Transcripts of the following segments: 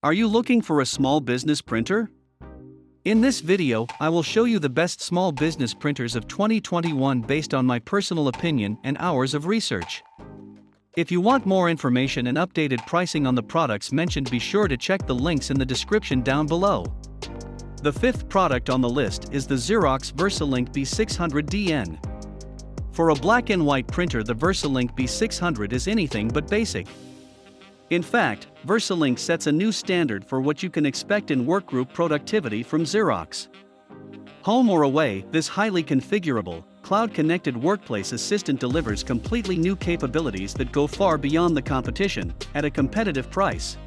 Are you looking for a small business printer? In this video, I will show you the best small business printers of 2021 based on my personal opinion and hours of research. If you want more information and updated pricing on the products mentioned, be sure to check the links in the description down below. The fifth product on the list is the Xerox VersaLink B600DN. For a black and white printer, the VersaLink B600 is anything but basic. In fact, VersaLink sets a new standard for what you can expect in workgroup productivity from Xerox. Home or away, this highly configurable, cloud-connected workplace assistant delivers completely new capabilities that go far beyond the competition, at a competitive price.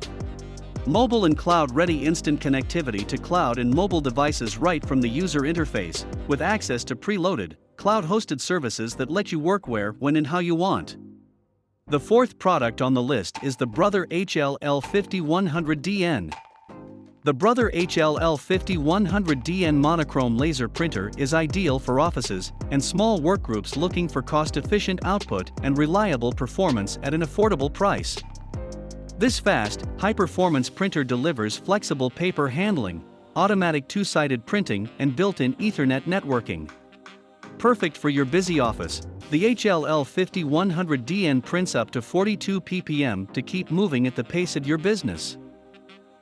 Mobile and cloud-ready instant connectivity to cloud and mobile devices right from the user interface, with access to preloaded, cloud-hosted services that let you work where, when and how you want. The fourth product on the list is the Brother HLL5100DN. The Brother HLL5100DN monochrome laser printer is ideal for offices and small workgroups looking for cost-efficient output and reliable performance at an affordable price. This fast, high-performance printer delivers flexible paper handling, automatic two-sided printing, and built-in Ethernet networking. Perfect for your busy office, the HLL5100DN prints up to 42 ppm to keep moving at the pace of your business.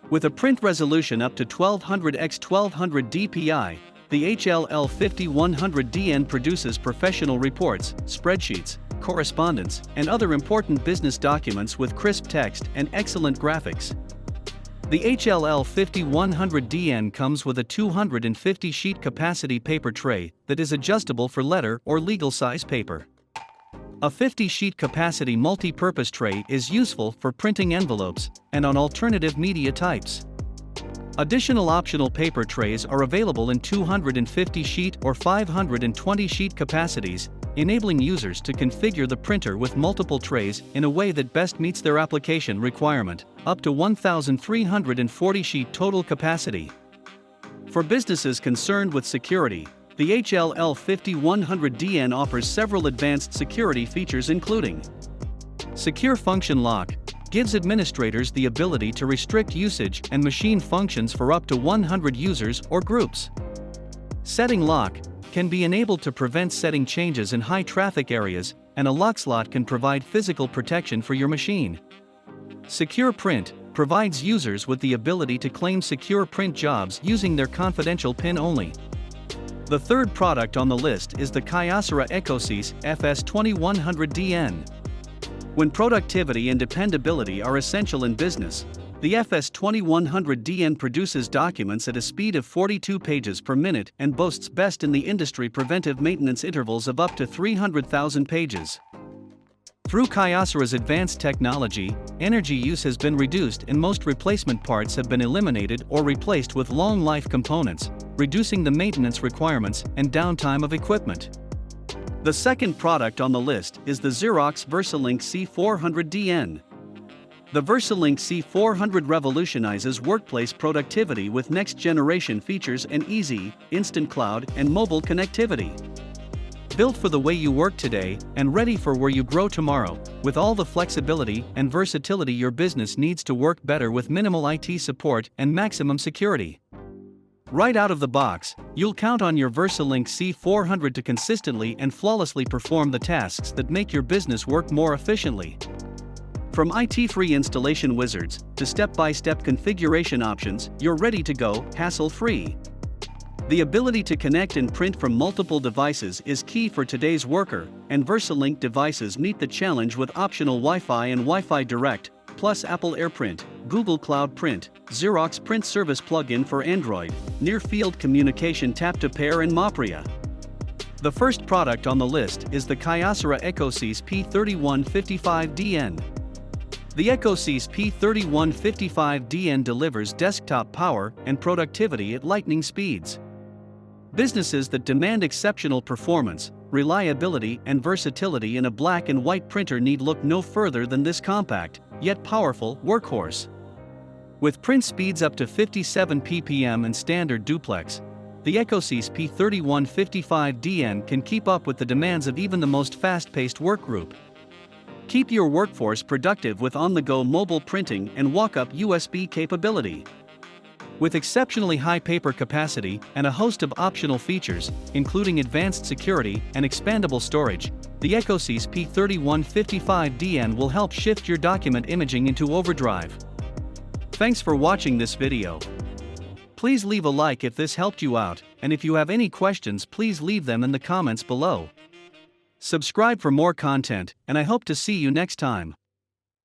With a print resolution up to 1200 x 1200 dpi, the HLL5100DN produces professional reports, spreadsheets, correspondence, and other important business documents with crisp text and excellent graphics. The HLL5100DN comes with a 250-sheet capacity paper tray that is adjustable for letter or legal size paper. A 50-sheet capacity multi-purpose tray is useful for printing envelopes and on alternative media types. Additional optional paper trays are available in 250-sheet or 520-sheet capacities, enabling users to configure the printer with multiple trays in a way that best meets their application requirement, up to 1,340-sheet total capacity. For businesses concerned with security, the HLL5100DN offers several advanced security features, including Secure Function Lock, gives administrators the ability to restrict usage and machine functions for up to 100 users or groups. Setting Lock can be enabled to prevent setting changes in high traffic areas, and a lock slot can provide physical protection for your machine. Secure Print provides users with the ability to claim secure print jobs using their confidential PIN only. The third product on the list is the Kyocera Ecosys FS-2100DN. When productivity and dependability are essential in business, the FS-2100DN produces documents at a speed of 42 pages per minute and boasts best in the industry preventive maintenance intervals of up to 300,000 pages. Through Kyocera's advanced technology, energy use has been reduced and most replacement parts have been eliminated or replaced with long-life components, reducing the maintenance requirements and downtime of equipment. The second product on the list is the Xerox VersaLink C400DN. The VersaLink C400 revolutionizes workplace productivity with next-generation features and easy, instant cloud and mobile connectivity. Built for the way you work today and ready for where you grow tomorrow, with all the flexibility and versatility your business needs to work better with minimal IT support and maximum security. Right out of the box, you'll count on your VersaLink C400 to consistently and flawlessly perform the tasks that make your business work more efficiently. From IT-free installation wizards to step-by-step configuration options, you're ready to go, hassle-free. The ability to connect and print from multiple devices is key for today's worker, and VersaLink devices meet the challenge with optional Wi-Fi and Wi-Fi Direct, plus Apple AirPrint, Google Cloud Print, Xerox Print Service plugin for Android, near-field communication tap-to-pair and Mopria. The first product on the list is the Kyocera Ecosys P3155dn. The Ecosys P3155dn delivers desktop power and productivity at lightning speeds. Businesses that demand exceptional performance, reliability, and versatility in a black and white printer need look no further than this compact, yet powerful, workhorse. With print speeds up to 57 ppm and standard duplex, the Ecosys P3155dn can keep up with the demands of even the most fast-paced workgroup. Keep your workforce productive with on-the-go mobile printing and walk-up USB capability. With exceptionally high paper capacity and a host of optional features, including advanced security and expandable storage, the Ecosys P3155DN will help shift your document imaging into overdrive. Thanks for watching this video. Please leave a like if this helped you out, and if you have any questions, please leave them in the comments below. Subscribe for more content, and I hope to see you next time.